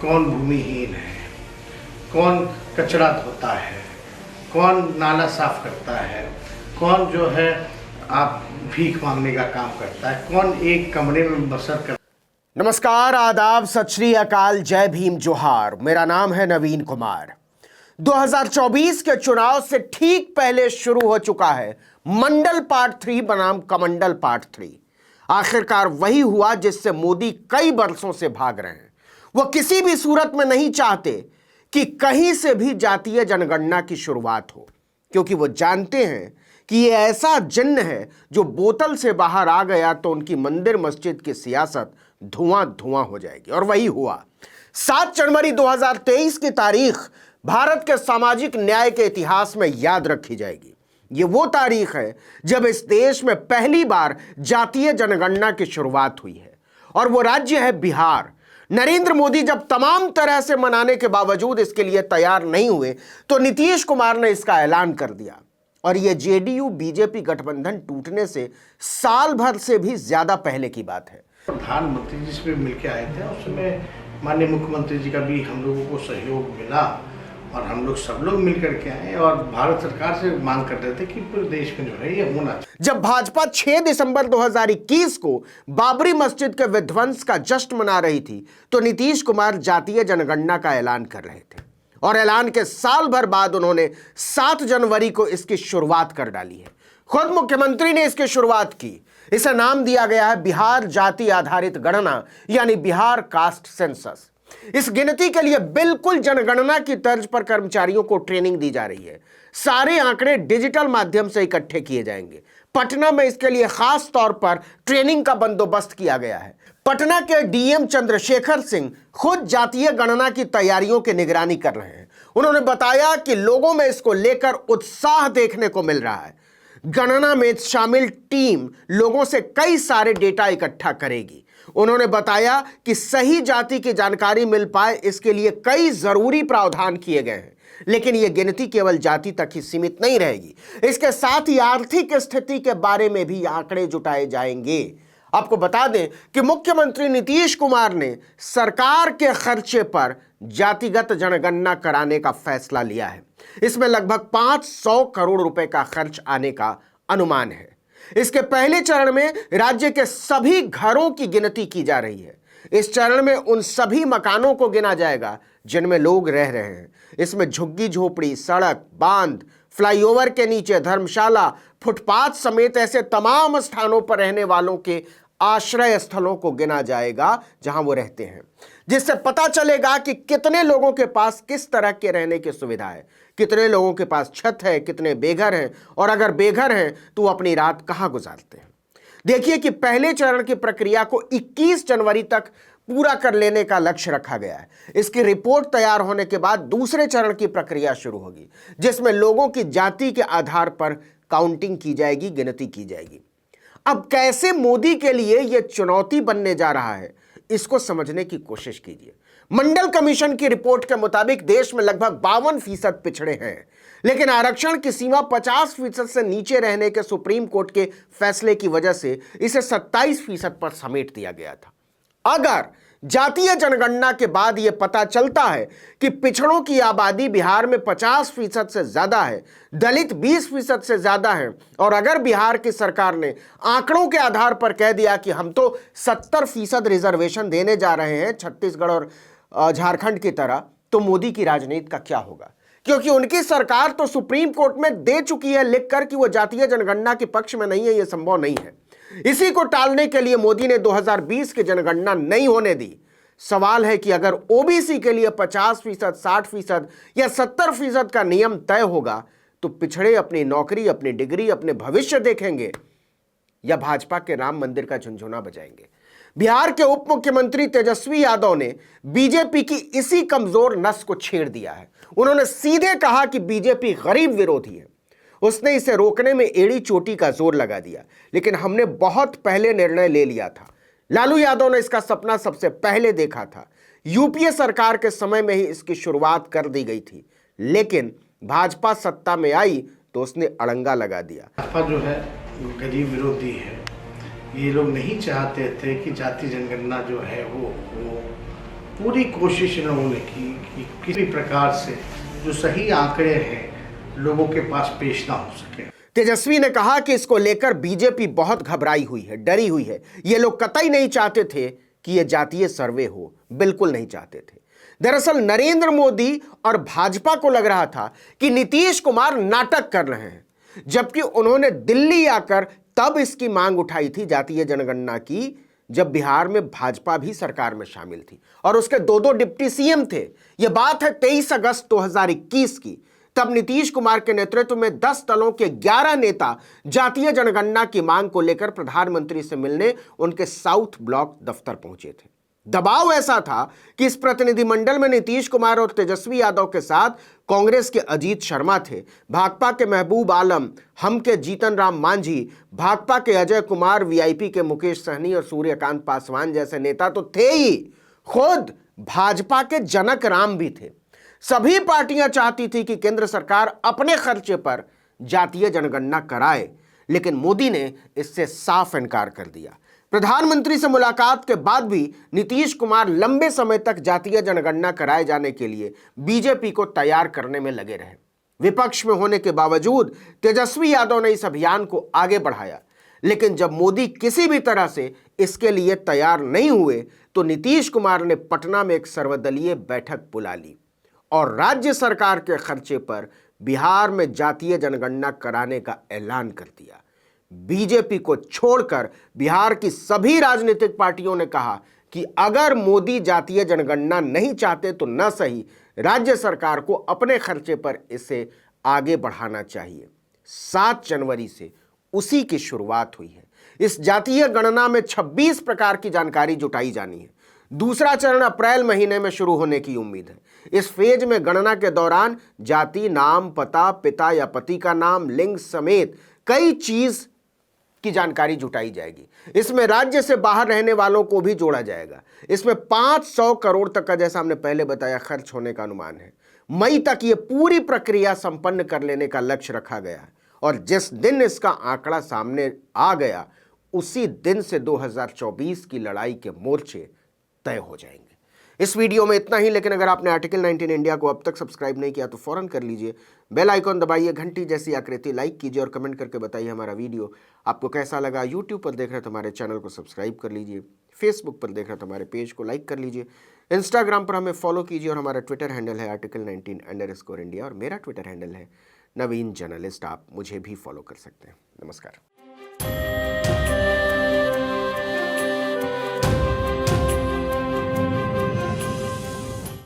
कौन भूमिहीन है, कौन कचरा धोता है, कौन नाला साफ करता है, कौन जो है आप भीख मांगने का काम करता है, कौन एक कमरे में बसर कर। नमस्कार, आदाब, सत श्री अकाल, जय भीम, जोहार। मेरा नाम है नवीन कुमार। 2024 के चुनाव से ठीक पहले शुरू हो चुका है मंडल पार्ट 3 बनाम कमंडल पार्ट 3। आखिरकार वही हुआ जिससे मोदी कई बरसों से भाग रहे हैं। वो किसी भी सूरत में नहीं चाहते कि कहीं से भी जातीय जनगणना की शुरुआत हो, क्योंकि वो जानते हैं कि ये ऐसा जिन्न है जो बोतल से बाहर आ गया तो उनकी मंदिर मस्जिद की सियासत धुआं धुआं हो जाएगी। और वही हुआ। 7 जनवरी 2023 की तारीख भारत के सामाजिक न्याय के इतिहास में याद रखी जाएगी। ये वो तारीख है जब इस देश में पहली बार जातीय जनगणना की शुरुआत हुई है, और वो राज्य है बिहार। नरेंद्र मोदी जब तमाम तरह से मनाने के बावजूद इसके लिए तैयार नहीं हुए तो नीतीश कुमार ने इसका ऐलान कर दिया, और यह जेडीयू बीजेपी गठबंधन टूटने से साल भर से भी ज्यादा पहले की बात है। प्रधानमंत्री जी से मिलकर आए थे, उस समय माननीय मुख्यमंत्री जी का भी हम लोगों को सहयोग मिला, और हम लोग सब लोग मिलकर के आए और भारत सरकार से मांग कर रहे थे कि पूरे देश में जो है ये होना चाहिए। जब भाजपा 6 दिसंबर 2021 को बाबरी मस्जिद के विध्वंस का जश्न मना रही थी तो नीतीश कुमार जातीय जनगणना का ऐलान कर रहे थे, और ऐलान के साल भर बाद उन्होंने 7 जनवरी को इसकी शुरुआत कर डाली है। खुद मुख्यमंत्री ने इसकी शुरुआत की। इसे नाम दिया गया है बिहार जाति आधारित गणना, यानी बिहार कास्ट सेंसस। इस गिनती के लिए बिल्कुल जनगणना की तर्ज पर कर्मचारियों को ट्रेनिंग दी जा रही है। सारे आंकड़े डिजिटल माध्यम से इकट्ठे किए जाएंगे। पटना में इसके लिए खास तौर पर ट्रेनिंग का बंदोबस्त किया गया है। पटना के डीएम चंद्रशेखर सिंह खुद जातीय गणना की तैयारियों की निगरानी कर रहे हैं। उन्होंने बताया कि लोगों में इसको लेकर उत्साह देखने को मिल रहा है। गणना में शामिल टीम लोगों से कई सारे डेटा इकट्ठा करेगी। उन्होंने बताया कि सही जाति की जानकारी मिल पाए इसके लिए कई जरूरी प्रावधान किए गए हैं, लेकिन यह गिनती केवल जाति तक ही सीमित नहीं रहेगी। इसके साथ ही आर्थिक स्थिति के बारे में भी आंकड़े जुटाए जाएंगे। आपको बता दें कि मुख्यमंत्री नीतीश कुमार ने सरकार के खर्चे पर जातिगत जनगणना कराने का फैसला लिया है। इसमें लगभग 500 करोड़ रुपए का खर्च आने का अनुमान है। इसके पहले चरण में राज्य के सभी घरों की गिनती की जा रही है। इस चरण में उन सभी मकानों को गिना जाएगा जिनमें लोग रह रहे हैं। इसमें झुग्गी झोपड़ी, सड़क, बांध, फ्लाईओवर के नीचे धर्मशाला, फुटपाथ समेत ऐसे तमाम स्थानों पर रहने वालों के आश्रय स्थलों को गिना जाएगा जहां वो रहते हैं, जिससे पता चलेगा कि कितने लोगों के पास किस तरह के रहने की सुविधा है, कितने लोगों के पास छत है, कितने बेघर हैं, और अगर बेघर हैं तो अपनी रात कहां गुजारते हैं। देखिए कि पहले चरण की प्रक्रिया को 21 जनवरी तक पूरा कर लेने का लक्ष्य रखा गया है। इसकी रिपोर्ट तैयार होने के बाद दूसरे चरण की प्रक्रिया शुरू होगी, जिसमें लोगों की जाति के आधार पर काउंटिंग की जाएगी, गिनती की जाएगी। अब कैसे मोदी के लिए यह चुनौती बनने जा रहा है, इसको समझने की कोशिश कीजिए। मंडल कमीशन की रिपोर्ट के मुताबिक देश में लगभग 52% पिछड़े हैं, लेकिन आरक्षण की सीमा 50% से नीचे रहने के सुप्रीम कोर्ट के फैसले की वजह से इसे 27% पर समेट दिया गया था। अगर जातीय जनगणना के बाद यह पता चलता है कि पिछड़ों की आबादी बिहार में 50% से ज्यादा है, दलित 20% से ज्यादा है, और अगर बिहार की सरकार ने आंकड़ों के आधार पर कह दिया कि हम तो 70% रिजर्वेशन देने जा रहे हैं छत्तीसगढ़ और झारखंड की तरह, तो मोदी की राजनीति का क्या होगा? क्योंकि उनकी सरकार तो सुप्रीम कोर्ट में दे चुकी है लिखकर कि वो जातीय जनगणना के पक्ष में नहीं है, यह संभव नहीं है। इसी को टालने के लिए मोदी ने 2020 की जनगणना नहीं होने दी। सवाल है कि अगर ओबीसी के लिए 50%, 60% या 70% का नियम तय होगा तो पिछड़े अपनी नौकरी, अपनी डिग्री, अपने भविष्य देखेंगे या भाजपा के राम मंदिर का झुनझुना बजाएंगे? बिहार के उप मुख्यमंत्री तेजस्वी यादव ने बीजेपी की इसी कमजोर नस को छेड़ दिया है। उन्होंने सीधे कहा कि बीजेपी गरीब विरोधी है। उसने इसे रोकने में एड़ी चोटी का जोर लगा दिया, लेकिन हमने बहुत पहले निर्णय ले लिया था। लालू यादव ने इसका सपना सबसे पहले देखा था। यूपीए सरकार के समय में ही इसकी शुरुआत कर दी गई थी, लेकिन भाजपा सत्ता में आई तो उसने अड़ंगा लगा दिया। भाजपा जो है गरीब विरोधी है। ये लोग नहीं चाहते थे कि जाति जनगणना जो है वो पूरी कोशिश इन्होंने की कि किसी प्रकार से जो सही आंकड़े हैं लोगों के पास पेश ना हो सके। तेजस्वी ने कहा कि इसको लेकर बीजेपी बहुत घबराई हुई है, डरी हुई है। ये लोग कतई नहीं चाहते थे कि यह जातीय सर्वे हो, बिल्कुल नहीं चाहते थे। दरअसल नरेंद्र मोदी और भाजपा को लग रहा था कि नीतीश कुमार नाटक कर रहे हैं, जबकि उन्होंने दिल्ली आकर तब इसकी मांग उठाई थी जातीय जनगणना की, जब बिहार में भाजपा भी सरकार में शामिल थी और उसके दो डिप्टी सीएम थे। यह बात है 23 अगस्त 2021 की। तब नीतीश कुमार के नेतृत्व में 10 दलों के 11 नेता जातीय जनगणना की मांग को लेकर प्रधानमंत्री से मिलने उनके साउथ ब्लॉक दफ्तर पहुंचे थे। दबाव ऐसा था कि इस प्रतिनिधिमंडल में नीतीश कुमार और तेजस्वी यादव के साथ कांग्रेस के अजीत शर्मा थे, भाकपा के महबूब आलम, हम के जीतन राम मांझी, भाकपा के अजय कुमार, वीआईपी के मुकेश सहनी और सूर्यकांत पासवान जैसे नेता तो थे ही, खुद भाजपा के जनक राम भी थे। सभी पार्टियां चाहती थी कि केंद्र सरकार अपने खर्चे पर जातीय जनगणना कराए, लेकिन मोदी ने इससे साफ इनकार कर दिया। प्रधानमंत्री से मुलाकात के बाद भी नीतीश कुमार लंबे समय तक जातीय जनगणना कराए जाने के लिए बीजेपी को तैयार करने में लगे रहे। विपक्ष में होने के बावजूद तेजस्वी यादव ने इस अभियान को आगे बढ़ाया, लेकिन जब मोदी किसी भी तरह से इसके लिए तैयार नहीं हुए तो नीतीश कुमार ने पटना में एक सर्वदलीय बैठक बुला ली और राज्य सरकार के खर्चे पर बिहार में जातीय जनगणना कराने का ऐलान कर दिया। बीजेपी को छोड़कर बिहार की सभी राजनीतिक पार्टियों ने कहा कि अगर मोदी जातीय जनगणना नहीं चाहते तो न सही, राज्य सरकार को अपने खर्चे पर इसे आगे बढ़ाना चाहिए। 7 जनवरी से उसी की शुरुआत हुई है। इस जातीय गणना में 26 प्रकार की जानकारी जुटाई जानी है। दूसरा चरण अप्रैल महीने में शुरू होने की उम्मीद है। इस फेज में गणना के दौरान जाति, नाम, पता, पिता या पति का नाम, लिंग समेत कई चीज की जानकारी जुटाई जाएगी। इसमें राज्य से बाहर रहने वालों को भी जोड़ा जाएगा। इसमें 500 करोड़ तक का, जैसा हमने पहले बताया, खर्च होने का अनुमान है। मई तक ये पूरी प्रक्रिया संपन्न कर लेने का लक्ष्य रखा गया है और जिस दिन इसका आंकड़ा सामने आ गया उसी दिन से 2024 की लड़ाई के मोर्चे तय हो जाएंगे। इस वीडियो में इतना ही, लेकिन अगर आपने आर्टिकल 19 इंडिया को अब तक सब्सक्राइब नहीं किया तो फौरन कर लीजिए। बेल आइकॉन दबाइए, घंटी जैसी आकृति लाइक कीजिए और कमेंट करके बताइए हमारा वीडियो आपको कैसा लगा। यूट्यूब पर देख रहे तो हमारे चैनल को सब्सक्राइब कर लीजिए, फेसबुक पर देख रहे तो हमारे पेज को लाइक कर लीजिए, इंस्टाग्राम पर हमें फॉलो कीजिए और हमारा ट्विटर हैंडल है article19_India और मेरा ट्विटर हैंडल है नवीन जर्नलिस्ट। आप मुझे भी फॉलो कर सकते हैं। नमस्कार।